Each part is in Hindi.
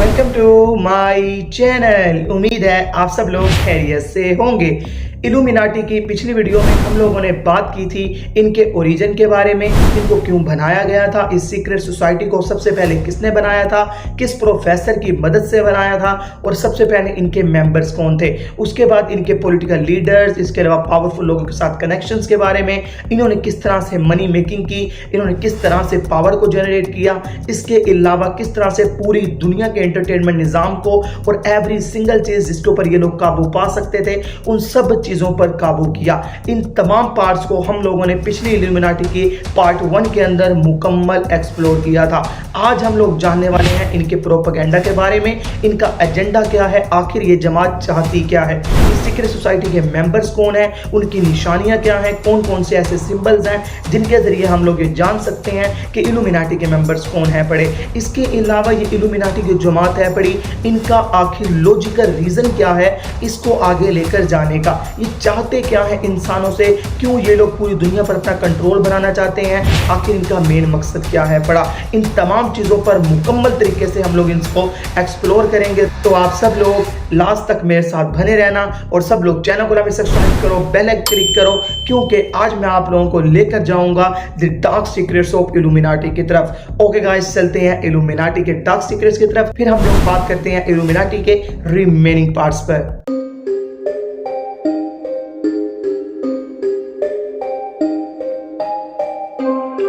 Welcome to my channel. उम्मीद है आप सब लोग खैरियत से होंगे। इल्यूमिनाटी की पिछली वीडियो में हम लोगों ने बात की थी इनके ओरिजिन के बारे में, इनको क्यों बनाया गया था, इस सीक्रेट सोसाइटी को सबसे पहले किसने बनाया था, किस प्रोफेसर की मदद से बनाया था और सबसे पहले इनके मेंबर्स कौन थे। उसके बाद इनके पॉलिटिकल लीडर्स, इसके अलावा पावरफुल लोगों के साथ कनेक्शंस के बारे में, इन्होंने किस तरह से मनी मेकिंग की, इन्होंने किस तरह से पावर को जनरेट किया, इसके अलावा किस तरह से पूरी दुनिया के एंटरटेनमेंट निजाम को और एवरी सिंगल चीज जिसके ऊपर ये लोग काबू पा सकते थे उन सब चीजों पर काबू किया। इन तमाम पार्ट्स को हम लोगों ने पिछली इल्यूमिनाटी की पार्ट 1 के अंदर मुकम्मल एक्सप्लोर किया था। आज हम लोग जानने वाले हैं इनके प्रोपेगेंडा के बारे में, इनका एजेंडा क्या है, आखिर ये जमात चाहती क्या है, इस सीक्रेट सोसाइटी के मेंबर्स कौन है, उनकी निशानियां क्या हैं, कौन कौन से ऐसे सिंबल्स हैं जिनके जरिए हम लोग ये जान सकते हैं कि इल्यूमिनाटी के मेंबर्स कौन है पड़े। इसके अलावा ये इल्यूमिनाटी की जमात है पड़ी, इनका आखिर लॉजिकल रीजन क्या है इसको आगे लेकर जाने का, ये चाहते क्या है इंसानों से, क्यों ये लोग पूरी दुनिया पर अपना कंट्रोल बनाना चाहते हैं, आखिर इनका मेन मकसद क्या है पड़ा। इन तमाम चीजों पर मुकम्मल तरीके से हम लोग इनको एक्सप्लोर करेंगे। तो आप सब लोग लास्ट तक मेरे साथ बने रहना और सब लोग चैनल को सब्सक्राइब करो, बेल आइकन क्लिक करो, क्योंकि आज मैं आप लोगों को लेकर जाऊंगा the dark secrets of illuminati की तरफ। ओके गाइस, चलते हैं इल्यूमिनाटी के डार्क सीक्रेट्स की तरफ, फिर हम लोग बात करते हैं इल्यूमिनाटी के रिमेनिंग पार्ट्स पर।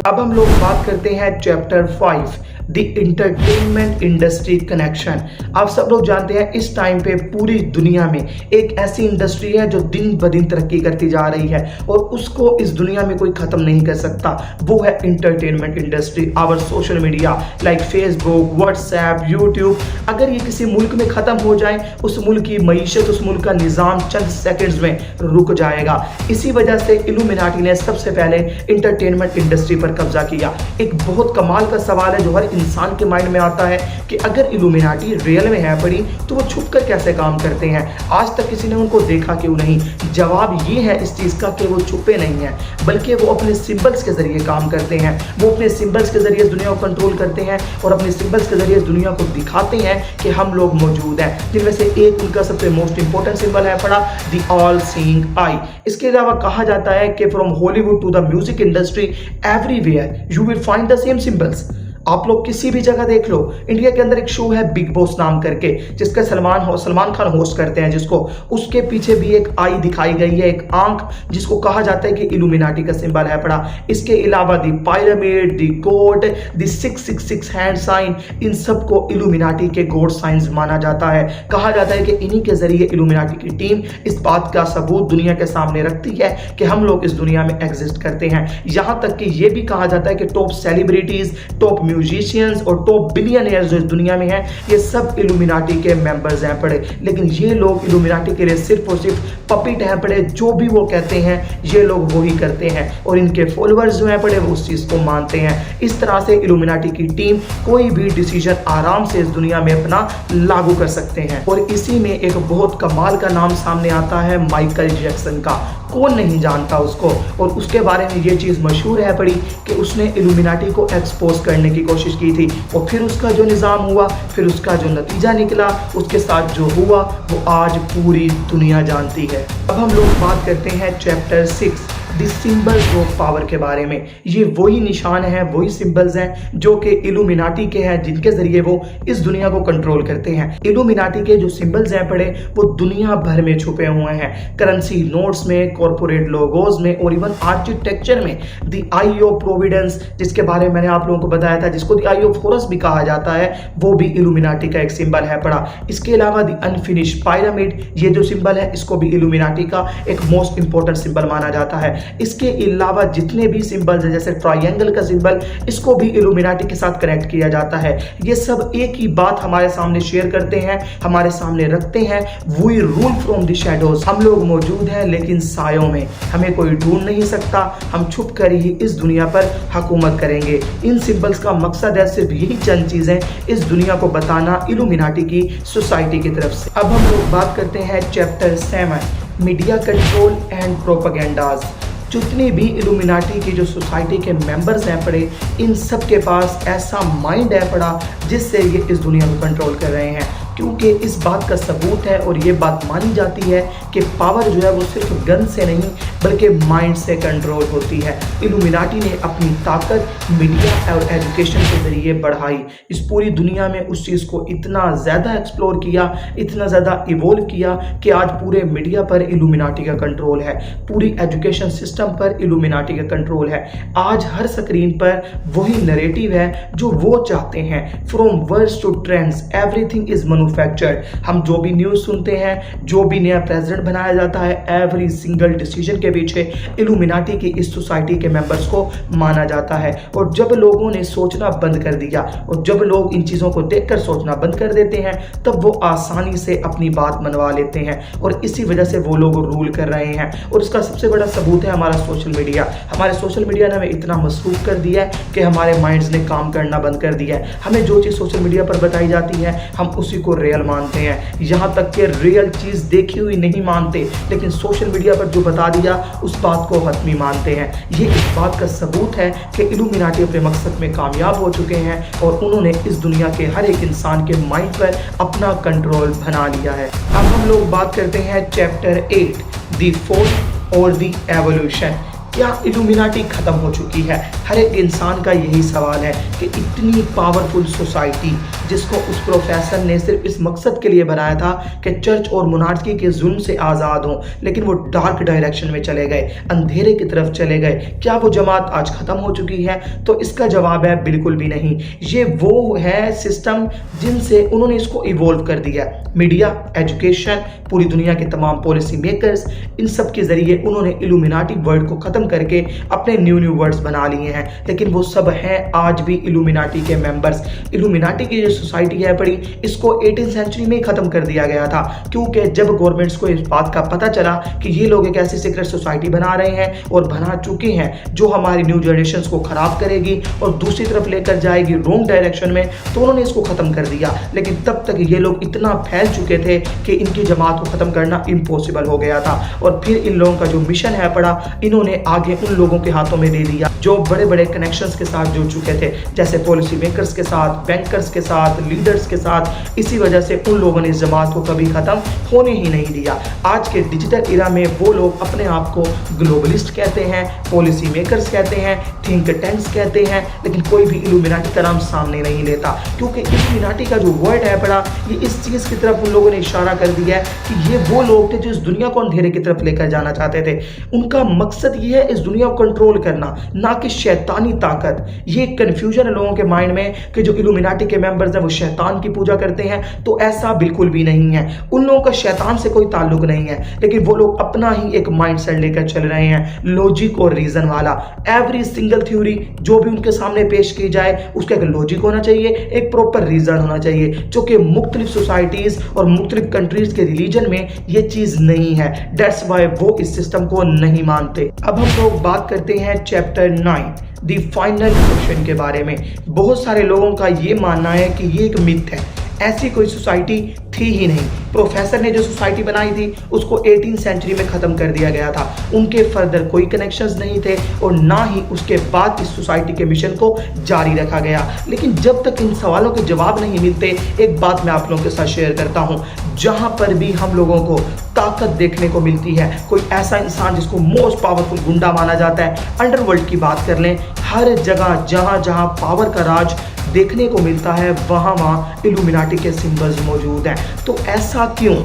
अब हम लोग बात करते हैं chapter 5 the entertainment industry connection. आप सब लोग जानते हैं इस टाइम पे पूरी दुनिया में एक ऐसी इंडस्ट्री है जो दिन ब दिन तरक्की करती जा रही है और उसको इस दुनिया में कोई खत्म नहीं कर सकता, वो है entertainment industry. Our social media like Facebook, WhatsApp, YouTube, अगर ये किसी मुल्क में खत्म हो जाए उस मुल्क की मईशत, उस मुल्क का निज़ाम चंद सेकेंड्स में रुक जाएगा। इसी वजह से इल्यूमिनाटी ने सबसे पहले इंटरटेनमेंट इंडस्ट्री पर कब्जा किया। एक बहुत कमाल का सवाल है जो हर इंसान के माइंड में आता है कि अगर इल्यूमिनाटी रियल में है पड़ी तो वो छुपकर कैसे काम करते हैं, आज तक किसी ने उनको देखा क्यों नहीं। जवाब ये है इस चीज का कि वो छुपे नहीं हैं, बल्कि वो अपने सिंबल्स के जरिए काम करते हैं। वो अपने सिंबल्स के जरिए दुनिया को कंट्रोल करते हैं और अपने सिंबल्स के जरिए दुनिया को दिखाते हैं कि हम लोग मौजूद हैं। जिनमें से एक उनका सबसे मोस्ट इंपॉर्टेंट सिंबल है पड़ा द ऑल सीइंग आई। इसके अलावा कहा जाता है कि from Hollywood to the music industry everywhere you will find the same symbols. आप लोग किसी भी जगह देख लो, इंडिया के अंदर एक शो है बिग बॉस नाम करके जिसका सलमान खान होस्ट करते हैं, जिसको उसके पीछे भी एक आई दिखाई गई है, एक आंख, जिसको कहा जाता है कि इल्यूमिनाटी का सिंबल है पड़ा। इसके अलावा द पिरामिड, द गोड, द 666 हैंड साइन, इन सबको इल्यूमिनाटी के गॉड साइंस माना जाता है। कहा जाता है कि इन्हीं के जरिए इल्यूमिनाटी की टीम इस बात का सबूत दुनिया के सामने रखती है कि हम लोग इस दुनिया में एग्जिस्ट करते हैं। यहां तक कि यह भी कहा जाता है कि टॉप सेलिब्रिटीज, टॉप म्यूजिशियंस और टॉप बिलियनियर्स जो इस दुनिया में हैं ये सब इल्यूमिनाटी के मेंबर्स हैं पड़े। लेकिन ये लोग इल्यूमिनाटी के लिए सिर्फ और सिर्फ पपिट हैं पड़े, जो भी वो कहते हैं ये लोग वो ही करते हैं और इनके फॉलोअर्स जो हैं पड़े वो उस चीज को मानते हैं। इस तरह से इल्यूमिनाटी की टीम कोई भी डिसीजन आराम से इस दुनिया में अपना लागू कर सकते हैं। और इसी में एक बहुत कमाल का नाम सामने आता है माइकल जैक्सन का। कौन नहीं जानता उसको, और उसके बारे में ये चीज़ मशहूर है पड़ी कि उसने इल्यूमिनाटी को एक्सपोज करने की कोशिश की थी और फिर उसका जो निज़ाम हुआ, फिर उसका जो नतीजा निकला, उसके साथ जो हुआ वो आज पूरी दुनिया जानती है। अब हम लोग बात करते हैं chapter 6 the symbols of power के बारे में। ये वही निशान हैं, वही सिंबल्स हैं जो कि इल्यूमिनाटी के हैं, जिनके जरिए वो इस दुनिया को कंट्रोल करते हैं। इल्यूमिनाटी के जो सिंबल्स हैं पड़े वो दुनिया भर में छुपे हुए हैं, करेंसी नोट्स में, कॉर्पोरेट लोगोज में और इवन आर्किटेक्चर में। द आई ऑफ प्रोविडेंस, जिसके बारे में मैंने आप लोगों को बताया था, जिसको द आई ऑफ हॉरस भी कहा जाता है, वो भी इल्यूमिनाटी का एक सिंबल है पड़ा। इसके अलावा द अनफिनिश्ड पिरामिड, ये जो सिंबल है इसको भी इल्यूमिनाटी का एक मोस्ट इंपॉर्टेंट सिंबल माना जाता है। इसके अलावा जितने भी सिंबल्स हैं जैसे ट्रायंगल का सिंबल, इसको भी इल्यूमिनाटी के साथ कनेक्ट किया जाता है। ये सब एक ही बात हमारे सामने शेयर करते हैं, हमारे सामने रखते हैं, we rule from the shadows. हम लोग मौजूद हैं लेकिन सायों में, हमें कोई ढूंढ नहीं सकता, हम छुप कर ही इस दुनिया पर हुकूमत करेंगे। इन सिंबल्स का मकसद है सिर्फ यही चंद चीजें इस दुनिया को बताना इल्यूमिनाटी की सोसाइटी की तरफ से। अब हम लोग बात करते हैं चैप्टर 7 मीडिया कंट्रोल एंड प्रोपेगेंडाज। जितनी भी इल्यूमिनाटी की जो सोसाइटी के मेंबर्स हैं पड़े, इन सब के पास ऐसा माइंड है पड़ा जिससे ये इस दुनिया को कंट्रोल कर रहे हैं। क्योंकि इस बात का सबूत है और ये बात मानी जाती है कि पावर जो है वो सिर्फ गन से नहीं बल्कि माइंड से कंट्रोल होती है। इल्यूमिनाटी ने अपनी ताकत मीडिया और एजुकेशन के ज़रिए बढ़ाई, इस पूरी दुनिया में उस चीज़ को इतना ज़्यादा एक्सप्लोर किया, इतना ज़्यादा इवोल्व किया कि आज पूरे मीडिया पर इल्यूमिनाटी का कंट्रोल है, पूरी एजुकेशन सिस्टम पर इल्यूमिनाटी का कंट्रोल है। आज हर स्क्रीन पर वही नैरेटिव है जो वो चाहते हैं। From words to trends everything is manufactured. हम जो भी न्यूज़ सुनते हैं, जो भी नया प्रेसिडेंट बनाया जाता है, एवरी सिंगल डिसीजन के पीछे इल्यूमिनाटी की इस सोसाइटी के मेंबर्स को माना जाता है। और जब लोगों ने सोचना बंद कर दिया और जब लोग इन चीज़ों को देखकर सोचना बंद कर देते हैं, तब वो आसानी से अपनी बात मनवा लेते हैं और इसी वजह से वो लोग रूल कर रहे हैं। और इसका सबसे बड़ा सबूत है हमारा सोशल मीडिया। हमारे सोशल मीडिया ने हमें इतना मसरूफ कर दिया है कि हमारे माइंड्स ने काम करना बंद कर दिया है। हमें जो चीज़ सोशल मीडिया पर बताई जाती है हम उसी को रियल मानते हैं, यहाँ तक कि रियल चीज़ देखी हुई नहीं मानते, लेकिन सोशल मीडिया पर जो बता दिया उस बात को हतमी मानते हैं। ये इस बात का सबूत है कि इल्यूमिनाटी अपने मकसद में कामयाब हो चुके हैं और उन्होंने इस दुनिया के हर एक इंसान के माइंड पर अपना कंट्रोल बना लिया है। अब हम लोग बात करते हैं चैप्टर 8 द फॉल और द एवोल्यूशन। क्या इल्यूमिनाटी खत्म हो चुकी है? हर एक इंसान का यही सवाल है कि इतनी पावरफुल सोसाइटी जिसको उस प्रोफेसर ने सिर्फ इस मकसद के लिए बनाया था कि चर्च और मोनार्की के जुल्म से आज़ाद हों, लेकिन वो डार्क डायरेक्शन में चले गए, अंधेरे की तरफ चले गए। क्या वो जमात आज खत्म हो चुकी है? तो इसका जवाब है बिल्कुल भी नहीं। ये वो है सिस्टम जिनसे उन्होंने इसको इवोल्व कर दिया। मीडिया, एजुकेशन, पूरी दुनिया के तमाम पॉलिसी मेकर्स, इन सब के जरिए उन्होंने इल्यूमिनाटी वर्ड को खत्म करके अपने न्यू वर्ड्स बना लिए हैं। लेकिन वो सब हैं आज भी इल्यूमिनाटी के मेंबर्स। इल्यूमिनाटी की जो सोसाइटी है पड़ी, इसको 18वीं सेंचुरी में ही खत्म कर दिया गया था, क्योंकि जब गवर्नमेंट्स को इस बात का पता चला कि ये लोग एक ऐसी सीक्रेट सोसाइटी बना रहे हैं और बना चुके हैं जो हमारी न्यू जनरेशन को खराब करेगी और दूसरी तरफ लेकर जाएगी रॉन्ग डायरेक्शन में, तो उन्होंने इसको खत्म कर दिया। लेकिन तब तक ये लोग इतना फैल चुके थे कि इनकी जमात को खत्म करना इम्पॉसिबल हो गया था। और फिर इन लोगों का जो मिशन है पड़ा, इन्होंने आगे उन लोगों के हाथों में दे दिया जो बड़े बड़े कनेक्शंस के साथ जुड़ चुके थे, जैसे पॉलिसी मेकर्स के साथ, बैंकर्स के साथ, लीडर्स के साथ। इसी वजह से उन लोगों ने इस जमात को कभी खत्म होने ही नहीं दिया। आज के डिजिटल इरा में वो लोग अपने आप को ग्लोबलिस्ट कहते हैं, पॉलिसी मेकर्स कहते हैं, थिंक टैंक्स कहते हैं, लेकिन कोई भी इल्यूमिनाटी का नाम सामने नहीं लेता, क्योंकि इल्यूमिनाटी का जो वर्ड है बड़ा, ये इस चीज़ की तरफ उन लोगों ने इशारा कर दिया है कि ये वो लोग थे जो इस दुनिया को अंधेरे की तरफ लेकर जाना चाहते थे। उनका मकसद ये है इस दुनिया को कंट्रोल करना, ना कि शैतानी ताकत। ये कंफ्यूजन है लोगों के माइंड में कि जो इल्यूमिनाटी के मेंबर्स हैं वो शैतान की पूजा करते हैं, तो ऐसा बिल्कुल भी नहीं है। उन लोगों का शैतान से कोई ताल्लुक नहीं है, लेकिन वो लोग अपना ही एक माइंडसेट लेकर चल रहे हैं, लॉजिक और रीजन वाला। एवरी सिंगल थ्योरी जो भी उनके सामने पेश की जाए उसका एक लॉजिक होना चाहिए, एक प्रॉपर रीजन होना चाहिए, जो कि मुख्तलिफ सोसाइटीज और मुख्तलिफ कंट्रीज के रिलीजन में ये चीज नहीं है। दैट्स वाई वो इस सिस्टम को नहीं मानते। अब हम लोग बात करते हैं चैप्टर 9 द फाइनल क्वेश्चन के बारे में। बहुत सारे लोगों का ये मानना है कि ये एक मिथ है, ऐसी कोई सोसाइटी थी ही नहीं। प्रोफेसर ने जो सोसाइटी बनाई थी उसको 18वीं सेंचुरी में ख़त्म कर दिया गया था। उनके फर्दर कोई कनेक्शंस नहीं थे और ना ही उसके बाद इस सोसाइटी के मिशन को जारी रखा गया। लेकिन जब तक इन सवालों के जवाब नहीं मिलते, एक बात मैं आप लोगों के साथ शेयर करता हूँ। जहाँ पर भी हम लोगों को ताकत देखने को मिलती है, कोई ऐसा इंसान जिसको मोस्ट पावरफुल गुंडा माना जाता है, अंडरवर्ल्ड की बात कर लें, हर जगह जहाँ जहाँ पावर का राज देखने को मिलता है वहाँ इल्यूमिनाटी के सिंबल्स मौजूद हैं। तो ऐसा क्यों?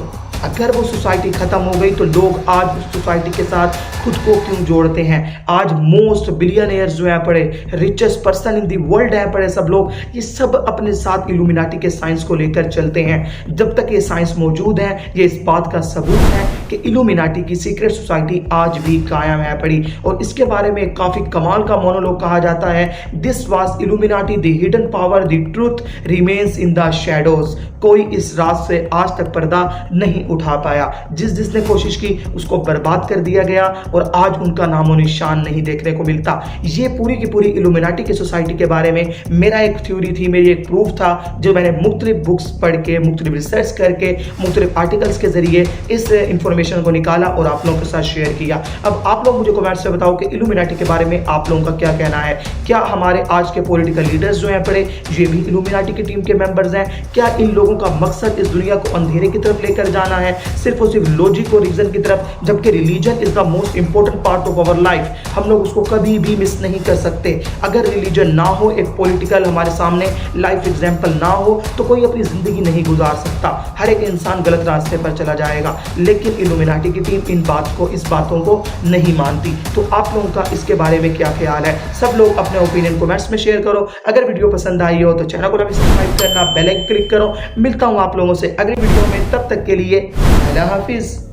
अगर वो सोसाइटी खत्म हो गई तो लोग आज उस सोसाइटी के साथ खुद को क्यों जोड़ते हैं? आज मोस्ट बिलियनियर्स जो है पड़े, richest person in the world है पड़े, सब लोग ये सब अपने साथ इल्यूमिनाटी के साइंस को लेकर चलते हैं। जब तक ये साइंस मौजूद है, ये इस बात का सबूत है कि इल्यूमिनाटी की सीक्रेट सोसाइटी आज भी कायम है पड़ी। और इसके बारे में काफ़ी कमाल का मोनोलॉग कहा जाता है, this was illuminati the hidden power, the truth remains in the shadows. कोई इस राज से आज तक पर्दा नहीं उठा पाया। जिसने कोशिश की उसको बर्बाद कर दिया गया और आज उनका नामो निशान नहीं देखने को मिलता। ये पूरी की पूरी इल्यूमिनाटी की सोसाइटी के बारे में मेरा एक थ्योरी थी, मेरी एक प्रूफ था, जो मैंने मुख्तलिफ बुक्स पढ़ के, मुख्तलिफ रिसर्च करके, मुख्तलिफ आर्टिकल्स के जरिए इस इंफॉर्मेशन को निकाला और आप लोगों के साथ शेयर किया। अब आप लोग मुझे कमेंट्स में बताओ कि इल्यूमिनाटी के बारे में आप लोगों का क्या कहना है। क्या हमारे आज के पॉलिटिकल लीडर्स जो हैं पड़े, ये भी इल्यूमिनाटी की टीम के मेंबर्स हैं? क्या इन लोगों का मकसद इस दुनिया को अंधेरे की तरफ लेकर जाना है, सिर्फ और सिर्फ लॉजिक और रीजन की तरफ, जबकि religion is the most important part of our life. हम लोग उसको कभी भी मिस नहीं कर सकते। अगर रिलीजन ना हो, एक पॉलिटिकल हमारे सामने लाइफ एग्जाम्पल ना हो, तो कोई अपनी जिंदगी नहीं गुजार सकता। हर एक इंसान गलत रास्ते पर चला जाएगा। लेकिन इल्यूमिनाटी की टीम इस बातों को नहीं मानती। तो आप लोगों का इसके बारे में क्या ख्याल है? सब लोग अपने ओपिनियन कमेंट्स में शेयर करो। अगर वीडियो पसंद आई हो तो चैनल को सब्सक्राइब करना, बेल आइकन क्लिक करो। मिलता हूं आप लोगों से अगली वीडियो में, तब तक के लिए अल्लाह हाफिज।